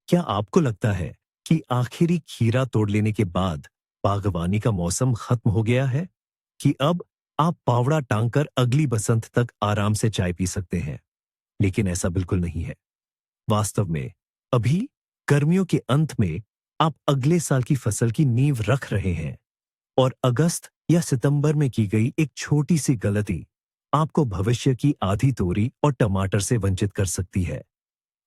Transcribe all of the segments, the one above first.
क्या आपको लगता है कि आखिरी खीरा तोड़ लेने के बाद बागवानी का मौसम खत्म हो गया है? कि अब आप पावड़ा टांग कर अगली बसंत तक आराम से चाय पी सकते हैं? लेकिन ऐसा बिल्कुल नहीं है। वास्तव में अभी गर्मियों के अंत में आप अगले साल की फसल की नींव रख रहे हैं और अगस्त या सितंबर में की गई एक छोटी सी गलती आपको भविष्य की आधी तोरी और टमाटर से वंचित कर सकती है।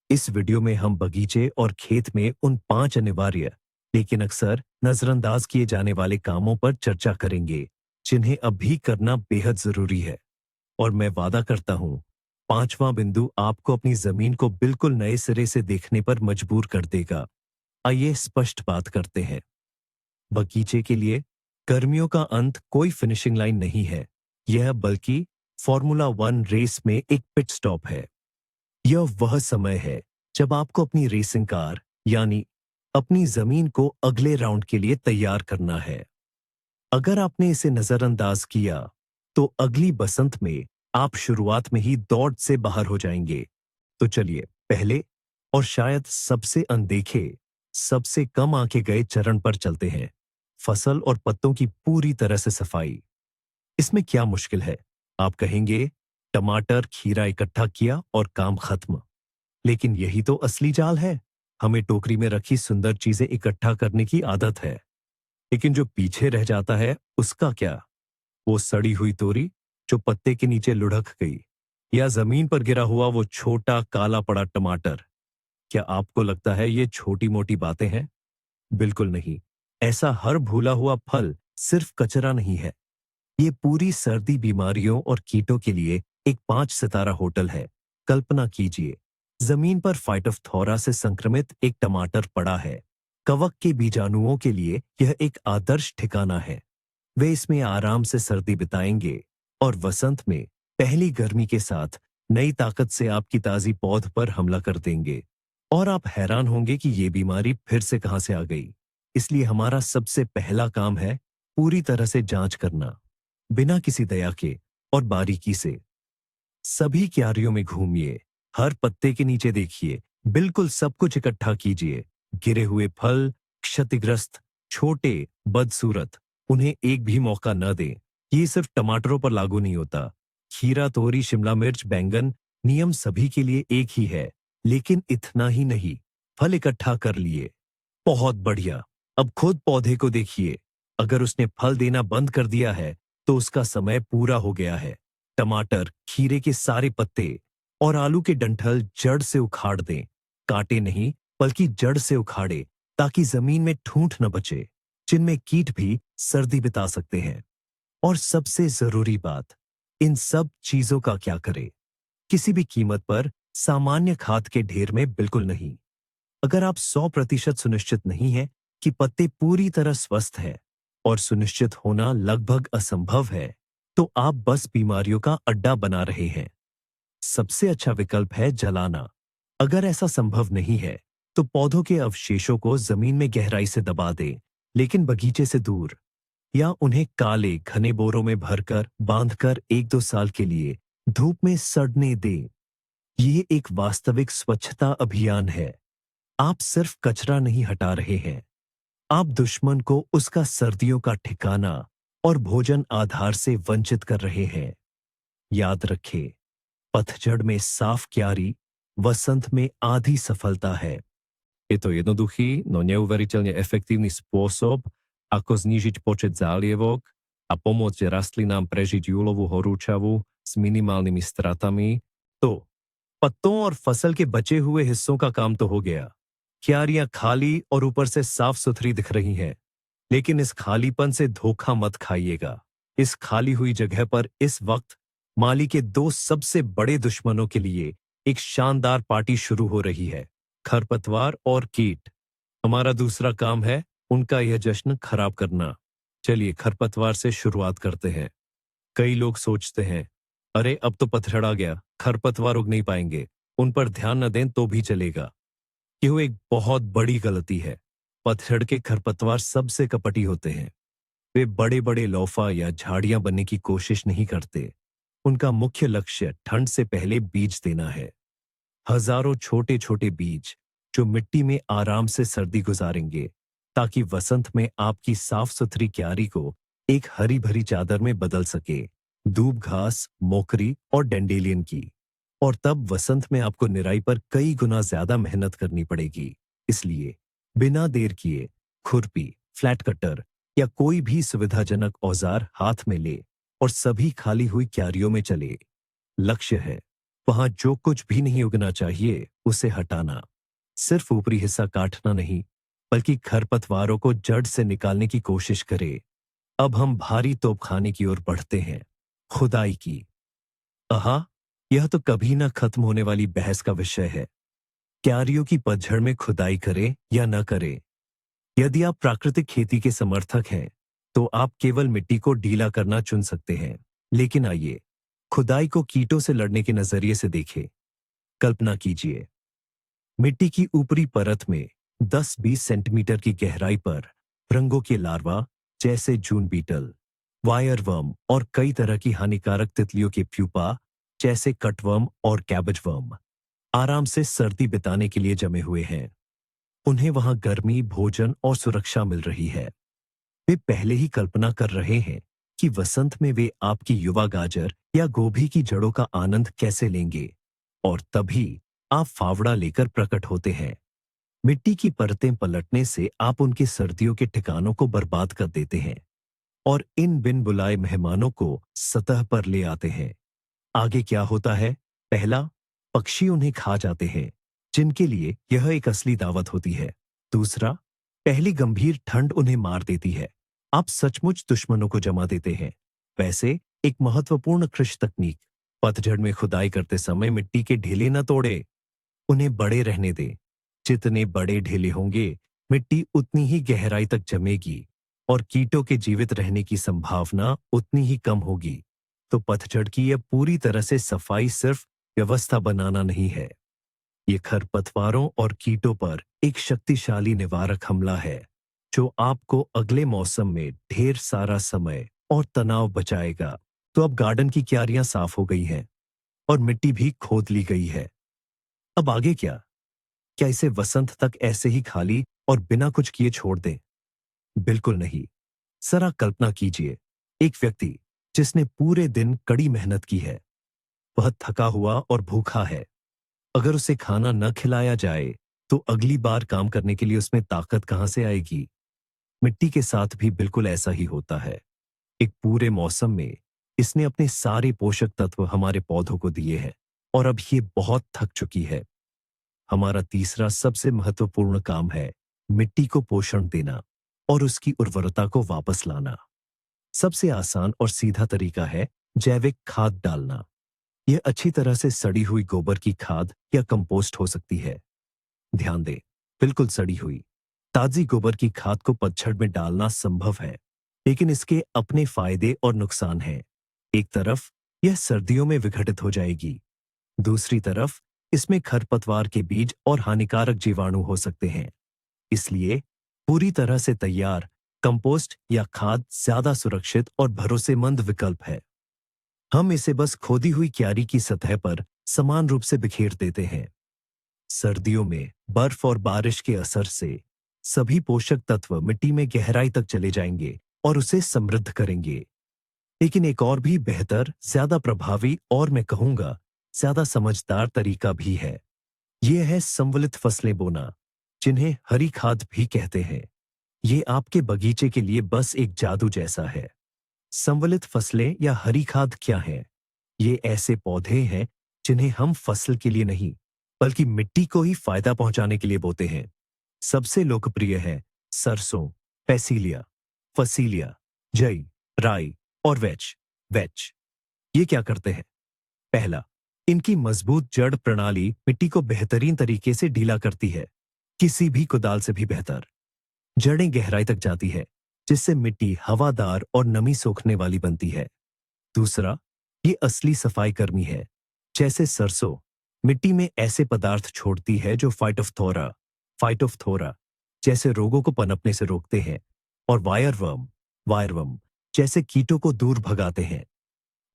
इस वीडियो में हम बगीचे और खेत में उन 5 अनिवार्य लेकिन अक्सर नजरअंदाज किए जाने वाले कामों पर चर्चा करेंगे, जिन्हें अब भी करना बेहद जरूरी है। और मैं वादा करता हूं, 5वां बिंदु आपको अपनी जमीन को बिल्कुल नए सिरे से देखने पर मजबूर कर देगा। आइए स्पष्ट बात करते हैं। बगीचे के लिए गर्मियों का अंत कोई फिनिशिंग लाइन नहीं है। यह बल्कि फॉर्मूला 1 रेस में एक पिट स्टॉप है। यह वह समय है जब आपको अपनी रेसिंग कार यानी अपनी जमीन को अगले राउंड के लिए तैयार करना है। अगर आपने इसे नजरअंदाज किया तो अगली बसंत में आप शुरुआत में ही दौड़ से बाहर हो जाएंगे। तो चलिए पहले और शायद सबसे अनदेखे, सबसे कम आंके गए चरण पर चलते हैं। फसल और पत्तों की पूरी तरह से सफाई। इसमें क्या मुश्किल है? आप कहेंगे टमाटर खीरा इकट्ठा किया और काम खत्म। लेकिन यही तो असली जाल है। हमें टोकरी में रखी सुंदर चीजें इकट्ठा करने की आदत है, लेकिन जो पीछे रह जाता है उसका क्या? वो सड़ी हुई तोरी जो पत्ते के नीचे लुढ़क गई, या जमीन पर गिरा हुआ वो छोटा काला पड़ा टमाटर। क्या आपको लगता है ये छोटी मोटी बातें हैं? बिल्कुल नहीं। ऐसा हर भूला हुआ फल सिर्फ कचरा नहीं है। ये पूरी सर्दी बीमारियों और कीटों के लिए एक 5 सितारा होटल है। कल्पना कीजिए, जमीन पर फाइटोफथोरा से संक्रमित एक टमाटर पड़ा है। कवक के बीजाणुओं के लिए यह एक आदर्श ठिकाना है। वे इसमें आराम से सर्दी बिताएंगे और वसंत में पहली गर्मी के साथ नई ताकत से आपकी ताजी पौध पर हमला कर देंगे। और आप हैरान होंगे कि ये बीमारी फिर से कहां से आ गई। इसलिए हमारा सबसे पहला काम है पूरी तरह से जांच करना, बिना किसी दया के और बारीकी से। सभी क्यारियों में घूमिए, हर पत्ते के नीचे देखिए, बिल्कुल सब कुछ इकट्ठा कीजिए। गिरे हुए फल, क्षतिग्रस्त, छोटे, बदसूरत, उन्हें एक भी मौका न दें। ये सिर्फ टमाटरों पर लागू नहीं होता। खीरा, तोरी, शिमला मिर्च, बैंगन, नियम सभी के लिए एक ही है। लेकिन इतना ही नहीं, फल इकट्ठा कर लिए, बहुत बढ़िया। अब खुद पौधे को देखिए। अगर उसने फल देना बंद कर दिया है तो उसका समय पूरा हो गया है। टमाटर, खीरे के सारे पत्ते और आलू के डंठल जड़ से उखाड़ दें। काटे नहीं, बल्कि जड़ से उखाड़े, ताकि जमीन में ठूंठ न बचे, जिनमें कीट भी सर्दी बिता सकते हैं। और सबसे जरूरी बात, इन सब चीजों का क्या करें? किसी भी कीमत पर सामान्य खाद के ढेर में बिल्कुल नहीं। अगर आप 100% सुनिश्चित नहीं है कि पत्ते पूरी तरह स्वस्थ हैं, और सुनिश्चित होना लगभग असंभव है, तो आप बस बीमारियों का अड्डा बना रहे हैं। सबसे अच्छा विकल्प है जलाना। अगर ऐसा संभव नहीं है तो पौधों के अवशेषों को जमीन में गहराई से दबा दें, लेकिन बगीचे से दूर, या उन्हें काले घने बोरों में भरकर बांधकर 1-2 साल के लिए धूप में सड़ने दें। ये एक वास्तविक स्वच्छता अभियान है। आप सिर्फ कचरा नहीं हटा रहे हैं, आप दुश्मन को उसका सर्दियों का ठिकाना और भोजन आधार से वंचित कर रहे हैं। याद रखें, पतझड़ में साफ क्यारी वसंत में आधी safalta है. Je to jednoduchý, no neuveriteľne efektívny spôsob, ako znížiť počet zálievok a pomôcť rastlinám prežiť júlovú horúčavu s minimálnymi stratami. तो पत्तों और फसल के बचे हुए हिस्सों का काम तो हो गया। क्यारियां खाली और ऊपर से साफ सुथरी दिख रही हैं, लेकिन इस खालीपन से धोखा मत खाइएगा। इस खाली हुई जगह पर इस वक्त माली के 2 सबसे बड़े दुश्मनों के लिए एक शानदार पार्टी शुरू हो रही है, खरपतवार और कीट। हमारा दूसरा काम है उनका यह जश्न खराब करना। चलिए खरपतवार से शुरुआत करते हैं। कई लोग सोचते हैं, अरे अब तो पतझड़ आ गया, खरपतवार उग नहीं पाएंगे, उन पर ध्यान न दें तो भी चलेगा। यह एक बहुत बड़ी गलती है। पतझड़ के खरपतवार सबसे कपटी होते हैं। वे बड़े बड़े लौफा या झाड़ियां बनने की कोशिश नहीं करते। उनका मुख्य लक्ष्य ठंड से पहले बीज देना है। हजारों छोटे छोटे बीज जो मिट्टी में आराम से सर्दी गुजारेंगे, ताकि वसंत में आपकी साफ सुथरी क्यारी को एक हरी भरी चादर में बदल सके, दूब घास, मोकरी और डेंडेलियन की। और तब वसंत में आपको निराई पर कई गुना ज्यादा मेहनत करनी पड़ेगी। इसलिए बिना देर किए खुरपी, फ्लैट कटर या कोई भी सुविधाजनक औजार हाथ में ले और सभी खाली हुई क्यारियों में चले। लक्ष्य है वहां जो कुछ भी नहीं उगना चाहिए उसे हटाना। सिर्फ ऊपरी हिस्सा काटना नहीं, बल्कि खरपतवारों को जड़ से निकालने की कोशिश करे। अब हम भारी तोपखाने की ओर बढ़ते हैं, खुदाई की। आहा, यह तो कभी ना खत्म होने वाली बहस का विषय है। क्यारियों की पतझड़ में खुदाई करें या न करें। यदि आप प्राकृतिक खेती के समर्थक हैं, तो आप केवल मिट्टी को ढीला करना चुन सकते हैं। लेकिन आइए खुदाई को कीटों से लड़ने के नजरिए से देखें। कल्पना कीजिए, मिट्टी की ऊपरी परत में 10-20 सेंटीमीटर की गहराई पर रंगों के लार्वा जैसे जून बीटल, वायर वर्म और कई तरह की हानिकारक तितलियों के प्यूपा जैसे कटवर्म और कैबेज वर्म आराम से सर्दी बिताने के लिए जमे हुए हैं। उन्हें वहां गर्मी, भोजन और सुरक्षा मिल रही है। वे पहले ही कल्पना कर रहे हैं कि वसंत में वे आपकी युवा गाजर या गोभी की जड़ों का आनंद कैसे लेंगे। और तभी आप फावड़ा लेकर प्रकट होते हैं। मिट्टी की परतें पलटने से आप उनके सर्दियों के ठिकानों को बर्बाद कर देते हैं और इन बिन बुलाए मेहमानों को सतह पर ले आते हैं। आगे क्या होता है? पहला, पक्षी उन्हें खा जाते हैं, जिनके लिए यह एक असली दावत होती है। दूसरा, पहली गंभीर ठंड उन्हें मार देती है। आप सचमुच दुश्मनों को जमा देते हैं। वैसे एक महत्वपूर्ण कृषि तकनीक, पतझड़ में खुदाई करते समय मिट्टी के ढेले न तोड़े, उन्हें बड़े रहने दें। जितने बड़े ढेले होंगे, मिट्टी उतनी ही गहराई तक जमेगी और कीटों के जीवित रहने की संभावना उतनी ही कम होगी। तो पतझड़ की यह पूरी तरह से सफाई सिर्फ व्यवस्था बनाना नहीं है, ये खरपतवारों और कीटों पर एक शक्तिशाली निवारक हमला है, जो आपको अगले मौसम में ढेर सारा समय और तनाव बचाएगा। तो अब गार्डन की क्यारियां साफ हो गई हैं और मिट्टी भी खोद ली गई है। अब आगे क्या? क्या इसे वसंत तक ऐसे ही खाली और बिना कुछ किए छोड़ दें? बिल्कुल नहीं। जरा कल्पना कीजिए, एक व्यक्ति जिसने पूरे दिन कड़ी मेहनत की है, वह थका हुआ और भूखा है। अगर उसे खाना न खिलाया जाए, तो अगली बार काम करने के लिए उसमें ताकत कहां से आएगी? मिट्टी के साथ भी बिल्कुल ऐसा ही होता है। एक पूरे मौसम में इसने अपने सारे पोषक तत्व हमारे पौधों को दिए हैं और अब ये बहुत थक चुकी है। हमारा तीसरा सबसे महत्वपूर्ण काम है मिट्टी को पोषण देना और उसकी उर्वरता को वापस लाना। सबसे आसान और सीधा तरीका है जैविक खाद डालना। यह अच्छी तरह से सड़ी हुई गोबर की खाद या कंपोस्ट हो सकती है। ध्यान दें, बिल्कुल सड़ी हुई। ताजी गोबर की खाद को पतझड़ में डालना संभव है, लेकिन इसके अपने फायदे और नुकसान हैं। एक तरफ यह सर्दियों में विघटित हो जाएगी, दूसरी तरफ इसमें खरपतवार के बीज और हानिकारक जीवाणु हो सकते हैं। इसलिए पूरी तरह से तैयार कंपोस्ट या खाद ज्यादा सुरक्षित और भरोसेमंद विकल्प है। हम इसे बस खोदी हुई क्यारी की सतह पर समान रूप से बिखेर देते हैं। सर्दियों में बर्फ और बारिश के असर से सभी पोषक तत्व मिट्टी में गहराई तक चले जाएंगे और उसे समृद्ध करेंगे। लेकिन एक और भी बेहतर, ज्यादा प्रभावी और मैं कहूंगा ज्यादा समझदार तरीका भी है। यह है संवलित फसलें बोना, जिन्हें हरी खाद भी कहते हैं। ये आपके बगीचे के लिए बस एक जादू जैसा है। संवलित फसलें या हरी खाद क्या है? ये ऐसे पौधे हैं जिन्हें हम फसल के लिए नहीं, बल्कि मिट्टी को ही फायदा पहुंचाने के लिए बोते हैं। सबसे लोकप्रिय है सरसों, पैसिलिया, फसीलिया, जई, राई और वेच। वेच ये क्या करते हैं? पहला, इनकी मजबूत जड़ प्रणाली मिट्टी को बेहतरीन तरीके से ढीला करती है, किसी भी कुदाल से भी बेहतर। जड़ें गहराई तक जाती है, जिससे मिट्टी हवादार और नमी सोखने वाली बनती है। दूसरा, ये असली सफाई कर्मी है। जैसे सरसों मिट्टी में ऐसे पदार्थ छोड़ती है जो फाइटोफ्थोरा जैसे रोगों को पनपने से रोकते हैं, और वायरवर्म जैसे कीटों को दूर भगाते हैं।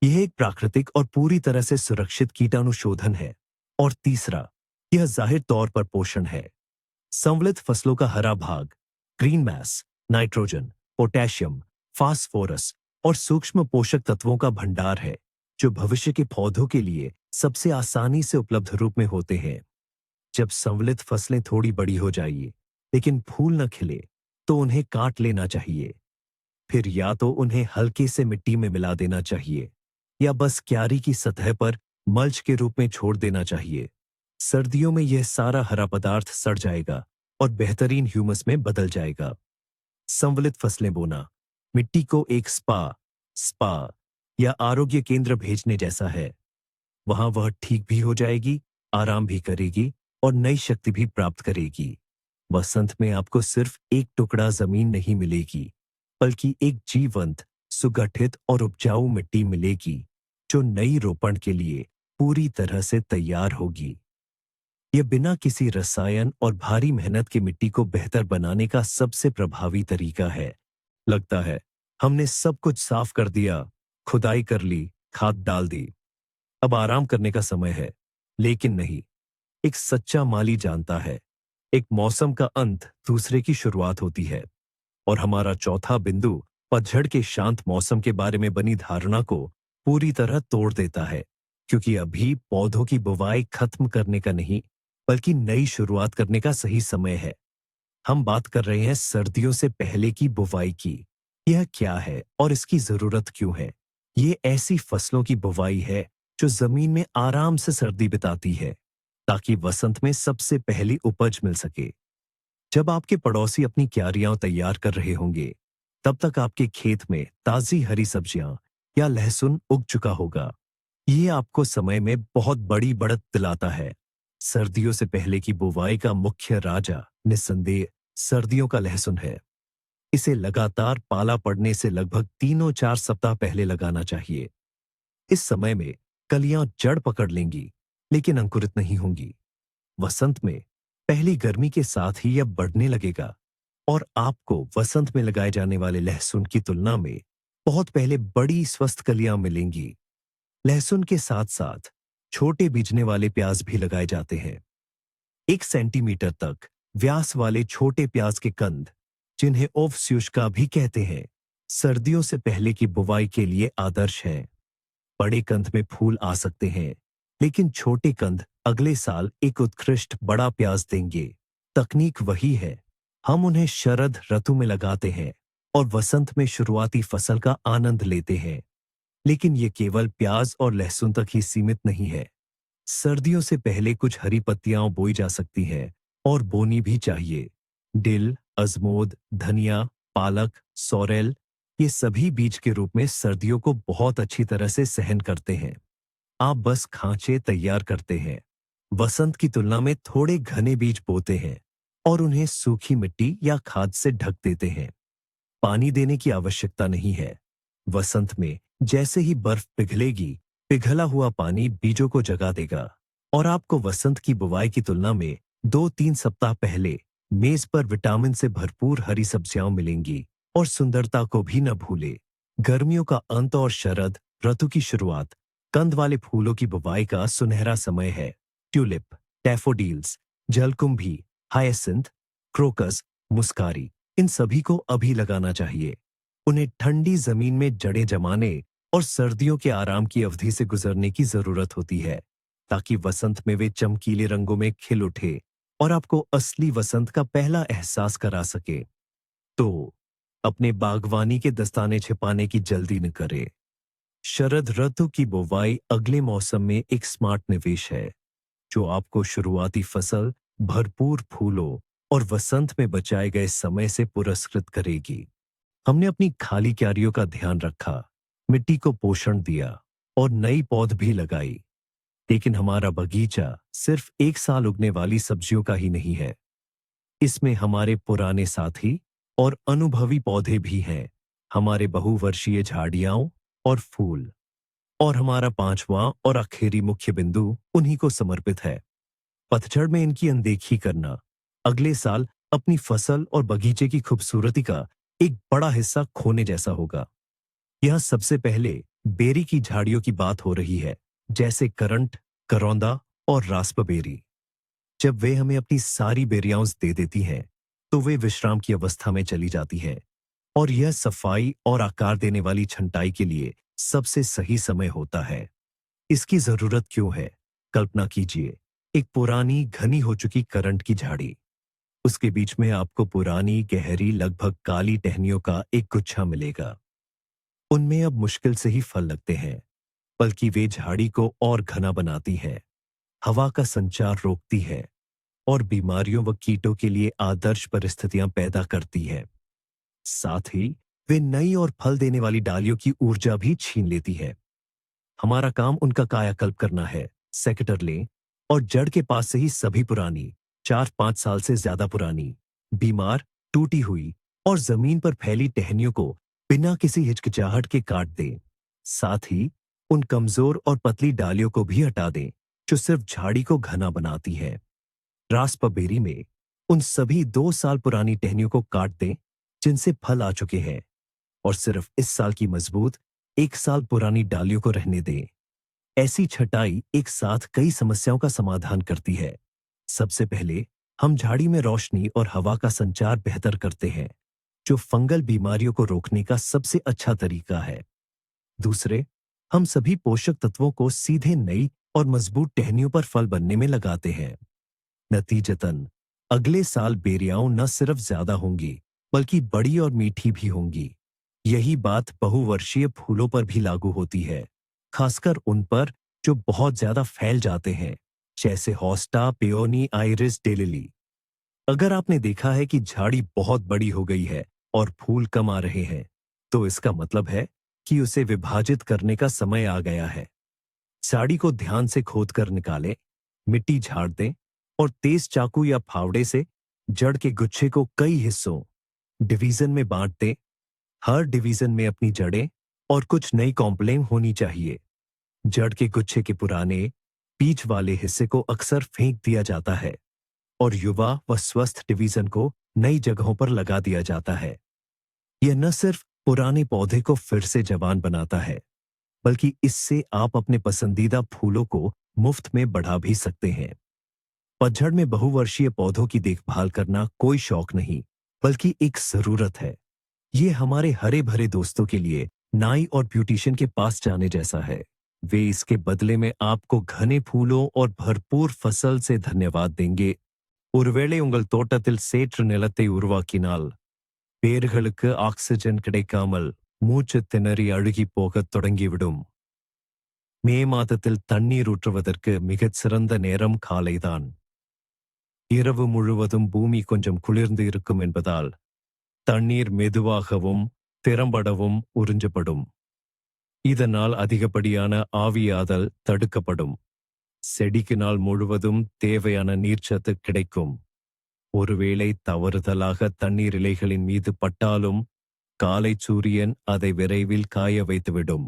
यह एक प्राकृतिक और पूरी तरह से सुरक्षित कीटाणुशोधन है। और तीसरा, यह जाहिर तौर पर पोषण है। संवलित फसलों का हरा भाग, green mass, nitrogen, potassium, phosphorus और सूक्ष्म पोषक तत्वों का भंडार है, जो भविष्य के पौधों के लिए सबसे आसानी से उपलब्ध रूप में होते हैं। जब संवलित फसलें थोड़ी बड़ी हो जाइए, लेकिन फूल न खिले, तो उन्हें काट लेना चाहिए। फिर या तो उन्हें हल्के से मिट्टी में मिला देना चाहिए, या बस क्यारी की सतह पर मल्च के रूप में छोड़ देना चाहिए। सर्दियों में यह सारा हरा पदार्थ सड़ जाएगा और बेहतरीन ह्यूमस में बदल जाएगा। संवलित फसलें बोना मिट्टी को एक स्पा या आरोग्य केंद्र भेजने जैसा है। वहां वह ठीक भी हो जाएगी, आराम भी करेगी और नई शक्ति भी प्राप्त करेगी। वसंत में आपको सिर्फ एक टुकड़ा जमीन नहीं मिलेगी, बल्कि एक जीवंत, सुगठित और उपजाऊ मिट्टी मिलेगी, जो नई रोपण के लिए पूरी तरह से तैयार होगी। यह बिना किसी रसायन और भारी मेहनत की मिट्टी को बेहतर बनाने का सबसे प्रभावी तरीका है। लगता है हमने सब कुछ साफ कर दिया, खुदाई कर ली, खाद डाल दी, अब आराम करने का समय है। लेकिन नहीं, एक सच्चा माली जानता है, एक मौसम का अंत दूसरे की शुरुआत होती है। और हमारा चौथा बिंदु पतझड़ के शांत मौसम के बारे में बनी धारणा को पूरी तरह तोड़ देता है, क्योंकि अभी पौधों की बुवाई खत्म करने का नहीं, बल्कि नई शुरुआत करने का सही समय है। हम बात कर रहे हैं सर्दियों से पहले की बुवाई की। यह क्या है और इसकी जरूरत क्यों है? ये ऐसी फसलों की बुवाई है जो जमीन में आराम से सर्दी बिताती है, ताकि वसंत में सबसे पहली उपज मिल सके। जब आपके पड़ोसी अपनी क्यारियां तैयार कर रहे होंगे, तब तक आपके खेत में ताजी हरी सब्जियां या लहसुन उग चुका होगा। ये आपको समय में बहुत बड़ी बढ़त दिलाता है। सर्दियों से पहले की बुवाई का मुख्य राजा निस्संदेह सर्दियों का लहसुन है। इसे लगातार पाला पड़ने से लगभग 3-4 सप्ताह पहले लगाना चाहिए। इस समय में कलियां जड़ पकड़ लेंगी, लेकिन अंकुरित नहीं होंगी। वसंत में पहली गर्मी के साथ ही यह बढ़ने लगेगा और आपको वसंत में लगाए जाने वाले लहसुन की तुलना में बहुत पहले बड़ी स्वस्थ कलियां मिलेंगी। लहसुन के साथ साथ छोटे बीजने वाले प्याज भी लगाए जाते हैं। 1 सेंटीमीटर तक व्यास वाले छोटे प्याज के कंद, जिन्हें ओवस्यूशका भी कहते हैं, सर्दियों से पहले की बुवाई के लिए आदर्श हैं। बड़े कंद में फूल आ सकते हैं, लेकिन छोटे कंद अगले साल एक उत्कृष्ट बड़ा प्याज देंगे। तकनीक वही है। हम उन्हें शरद ऋतु में लगाते हैं और वसंत में शुरुआती फसल का आनंद लेते हैं। लेकिन ये केवल प्याज और लहसुन तक ही सीमित नहीं है। सर्दियों से पहले कुछ हरी पत्तियां बोई जा सकती हैं और बोनी भी चाहिए। डिल, अजमोद, धनिया, पालक, सोरेल, ये सभी बीज के रूप में सर्दियों को बहुत अच्छी तरह से सहन करते हैं। आप बस खांचे तैयार करते हैं, वसंत की तुलना में थोड़े घने बीज बोते हैं और उन्हें सूखी मिट्टी या खाद से ढक देते हैं। पानी देने की आवश्यकता नहीं है। वसंत में जैसे ही बर्फ पिघलेगी, पिघला हुआ पानी बीजों को जगा देगा और आपको वसंत की बुवाई की तुलना में 2-3 सप्ताह पहले मेज पर विटामिन से भरपूर हरी सब्जियां मिलेंगी। और सुंदरता को भी न भूले, गर्मियों का अंत और शरद ऋतु की शुरुआत कंद वाले फूलों की बुवाई का सुनहरा समय है। ट्यूलिप, डैफोडिल्स, जलकुंभी, हायसिंथ, क्रोकस, मुस्कारी, इन सभी को अभी लगाना चाहिए। उन्हें ठंडी जमीन में जड़ें जमाने और सर्दियों के आराम की अवधि से गुजरने की जरूरत होती है, ताकि वसंत में वे चमकीले रंगों में खिल उठे और आपको असली वसंत का पहला एहसास करा सके। तो अपने बागवानी के दस्ताने छिपाने की जल्दी न करें। शरद ऋतु की बुवाई अगले मौसम में एक स्मार्ट निवेश है, जो आपको शुरुआती फसल, भरपूर फूलों और वसंत में बचाए गए समय से पुरस्कृत करेगी। हमने अपनी खाली क्यारियों का ध्यान रखा, मिट्टी को पोषण दिया और नई पौध भी लगाई। लेकिन हमारा बगीचा सिर्फ एक साल उगने वाली सब्जियों का ही नहीं है। इसमें हमारे पुराने साथी और अनुभवी पौधे भी हैं, हमारे बहुवर्षीय झाड़ियां और फूल। और हमारा पांचवां और आखिरी मुख्य बिंदु उन्हीं को समर्पित है। पतझड़ में इनकी अनदेखी करना अगले साल अपनी फसल और बगीचे की खूबसूरती का एक बड़ा हिस्सा खोने जैसा होगा। यह सबसे पहले बेरी की झाड़ियों की बात हो रही है, जैसे करंट, करौंदा और रास्पबेरी। जब वे हमें अपनी सारी बेरियां दे देती हैं, तो वे विश्राम की अवस्था में चली जाती हैं और यह सफाई और आकार देने वाली छंटाई के लिए सबसे सही समय होता है। इसकी जरूरत क्यों है? कल्पना कीजिए, एक पुरानी घनी हो चुकी करंट की झाड़ी। उसके बीच में आपको पुरानी गहरी लगभग काली टहनियों का एक गुच्छा मिलेगा। उनमें अब मुश्किल से ही फल लगते हैं, बल्कि वे झाड़ी को और घना बनाती हैं, हवा का संचार रोकती है और बीमारियों व कीटों के लिए आदर्श परिस्थितियां पैदा करती है। साथ ही वे नई और फल देने वाली डालियों की ऊर्जा भी छीन लेती है। हमारा काम उनका कायाकल्प करना है, सेकेटर लें और जड़ के पास से ही सभी पुरानी, 4-5 साल से ज्यादा पुरानी, बीमार, टूटी हुई और जमीन पर फैली टहनियों को बिना किसी हिचकिचाहट के काट दें। साथ ही उन कमजोर और पतली डालियों को भी हटा दें, जो सिर्फ झाड़ी को घना बनाती है। रास्पबेरी में उन सभी 2 साल पुरानी टहनियों को काट दें, जिनसे फल आ चुके हैं, और सिर्फ इस साल की मजबूत 1 साल पुरानी डालियों को रहने दें। ऐसी छटाई एक साथ कई समस्याओं का समाधान करती है। सबसे पहले हम झाड़ी में रोशनी और हवा का संचार बेहतर करते हैं, जो फंगल बीमारियों को रोकने का सबसे अच्छा तरीका है। दूसरे, हम सभी पोषक तत्वों को सीधे नई और मजबूत टहनियों पर फल बनने में लगाते हैं। नतीजतन अगले साल बेरियां न सिर्फ ज्यादा होंगी, बल्कि बड़ी और मीठी भी होंगी। यही बात बहुवर्षीय फूलों पर भी लागू होती है, खासकर उन पर जो बहुत ज्यादा फैल जाते हैं, जैसे होस्टा, पेओनी, आइरिस, डेलिली। अगर आपने देखा है कि झाड़ी बहुत बड़ी हो गई है और फूल कम आ रहे हैं, तो इसका मतलब है कि उसे विभाजित करने का समय आ गया है। झाड़ी को ध्यान से खोद कर निकालें, मिट्टी झाड़ दें और तेज चाकू या फावड़े से जड़ के गुच्छे को कई हिस्सों, डिवीजन में बांट दें। हर डिवीजन में अपनी जड़ें और कुछ नई कॉम्प्लेन होनी चाहिए। जड़ के गुच्छे के पुराने, बीच वाले हिस्से को अक्सर फेंक दिया जाता है और युवा व स्वस्थ डिवीजन को नई जगहों पर लगा दिया जाता है। यह न सिर्फ पुराने पौधे को फिर से जवान बनाता है, बल्कि इससे आप अपने पसंदीदा फूलों को मुफ्त में बढ़ा भी सकते हैं। पतझड़ में बहुवर्षीय पौधों की देखभाल करना कोई शौक नहीं, बल्कि एक जरूरत है। ये हमारे हरे भरे दोस्तों के लिए नाई और ब्यूटिशियन के पास जाने जैसा है। वे इसके बदले में आपको घने फूलों और भरपूर फसल से धन्यवाद देंगे। ஒருவேளை உங்கள் தோட்டத்தில் சேற்று நிலத்தை உருவாக்கினால், வேர்களுக்கு ஆக்சிஜன் கிடைக்காமல் மூச்சு திணறி அழுகிப் போகத் தொடங்கிவிடும். மே மாதத்தில் தண்ணீர் ஊற்றுவதற்கு மிகச் சிறந்த நேரம் காலைதான். இரவு முழுவதும் பூமி கொஞ்சம் குளிர்ந்து இருக்கும் என்பதால் தண்ணீர் மெதுவாகவும் திறம்படவும் உறிஞ்சப்படும். இதனால் அதிகப்படியான ஆவியாதல் தடுக்கப்படும். செடிக்கு நாள் முழுவதும் தேவையான நீர்ச்சத்து கிடைக்கும். ஒருவேளை தவறுதலாக தண்ணீர் இலைகளின் மீது பட்டாலும் காலை சூரியன் அதை விரைவில் காய வைத்துவிடும்.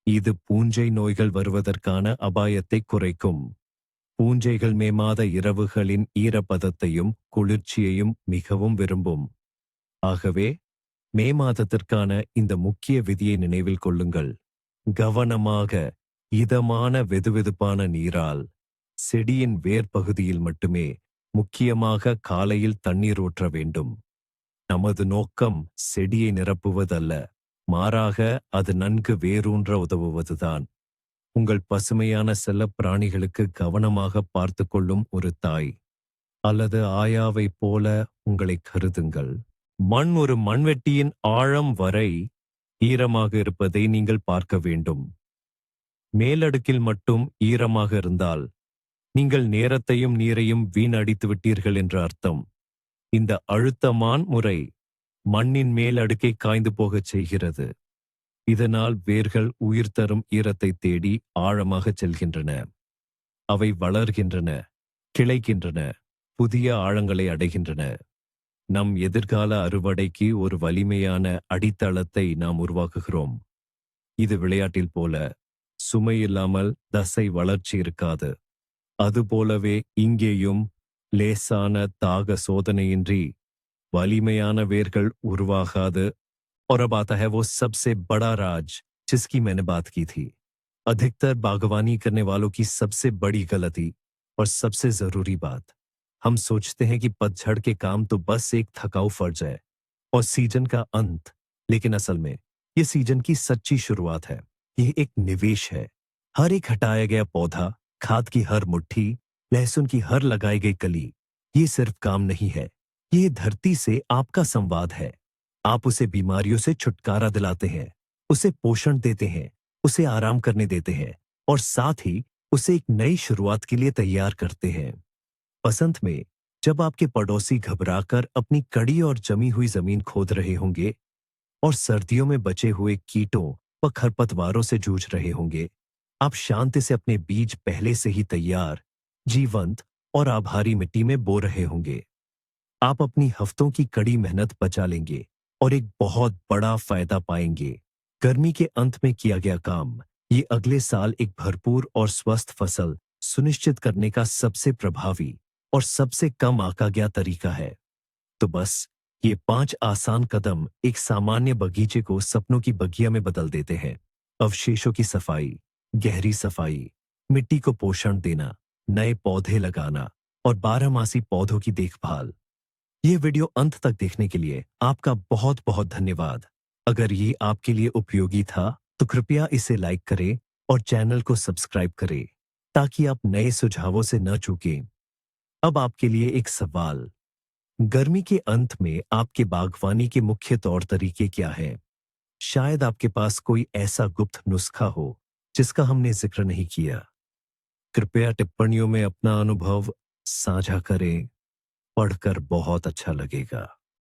இது பூஞ்சை நோய்கள் வருவதற்கான அபாயத்தை குறைக்கும். பூஞ்சைகள் மே மாத இரவுகளின் ஈரப்பதத்தையும் குளிர்ச்சியையும் மிகவும் விரும்பும். ஆகவே மே மாதத்திற்கான இந்த முக்கிய விதியை நினைவில் கொள்ளுங்கள். கவனமாக இதமான வெதுவெதுப்பான நீரால் செடியின் வேர் பகுதியில் மட்டுமே, முக்கியமாக காலையில் தண்ணீர் ஊற்ற வேண்டும். நமது நோக்கம் செடியை நிரப்புவதல்ல, மாறாக அது நன்கு வேரூன்ற உதவுவதுதான். உங்கள் பசுமையான செல்லப் பிராணிகளுக்கு கவனமாக பார்த்து கொள்ளும் ஒரு தாய் அல்லது ஆயாவைப் போல உங்களை கருதுங்கள். மண் ஒரு மண்வெட்டியின் ஆழம் வரை ஈரமாக இருப்பதை நீங்கள் பார்க்க வேண்டும். மேலடுக்கில் மட்டும் ஈரமாக இருந்தால் நீங்கள் நேரத்தையும் நீரையும் வீணடித்து விட்டீர்கள் என்று அர்த்தம். இந்த அழுத்தமான் முறை மண்ணின் மேல் அடுக்கை காய்ந்து போகச் செய்கிறது. இதனால் வேர்கள் உயிர் தரும் ஈரத்தை தேடி ஆழமாகச் செல்கின்றன. அவை வளர்கின்றன, கிளைக்கின்றன, புதிய ஆழங்களை அடைகின்றன. நம் எதிர்கால அறுவடைக்கு ஒரு வலிமையான அடித்தளத்தை நாம் உருவாக்குகிறோம். இது விளையாட்டில் போல சுமையில்லாமல் தசை வளர்ச்சி இருக்காது. அதுபோலவே இங்கேயும் லேசான தாக சோதனையின்றி वलीमयान वेरकल उर्वाखाद। और अब आता है वो सबसे बड़ा राज जिसकी मैंने बात की थी। अधिकतर बागवानी करने वालों की सबसे बड़ी गलती और सबसे जरूरी बात हम सोचते हैं कि पतझड़ के काम तो बस एक थकाऊ फर्ज है और सीजन का अंत, लेकिन असल में ये सीजन की सच्ची शुरुआत है। ये एक निवेश है। हर एक हटाया गया पौधा, खाद की हर मुट्ठी, लहसुन की हर लगाई गई कली, ये सिर्फ काम नहीं है, ये धरती से आपका संवाद है। आप उसे बीमारियों से छुटकारा दिलाते हैं, उसे पोषण देते हैं, उसे आराम करने देते हैं और साथ ही उसे एक नई शुरुआत के लिए तैयार करते हैं। बसंत में जब आपके पड़ोसी घबराकर अपनी कड़ी और जमी हुई जमीन खोद रहे होंगे और सर्दियों में बचे हुए कीटों व खरपतवारों से जूझ रहे होंगे, आप शांति से अपने बीज पहले से ही तैयार, जीवंत और आभारी मिट्टी में बो रहे होंगे। आप अपनी हफ्तों की कड़ी मेहनत बचा लेंगे और एक बहुत बड़ा फायदा पाएंगे। गर्मी के अंत में किया गया काम, ये अगले साल एक भरपूर और स्वस्थ फसल सुनिश्चित करने का सबसे प्रभावी और सबसे कम आंका गया तरीका है। तो बस ये 5 आसान कदम एक सामान्य बगीचे को सपनों की बगिया में बदल देते हैं। अवशेषों की सफाई, गहरी सफाई, मिट्टी को पोषण देना, नए पौधे लगाना और बारहमासी पौधों की देखभाल। ये वीडियो अंत तक देखने के लिए आपका बहुत बहुत धन्यवाद। अगर ये आपके लिए उपयोगी था तो कृपया इसे लाइक करें और चैनल को सब्सक्राइब करें ताकि आप नए सुझावों से न चूकें। अब आपके लिए एक सवाल, गर्मी के अंत में आपके बागवानी के मुख्य तौर तरीके क्या हैं? शायद आपके पास कोई ऐसा गुप्त नुस्खा हो जिसका हमने जिक्र नहीं किया। कृपया टिप्पणियों में अपना अनुभव साझा करें, पढ़कर बहुत अच्छा लगेगा।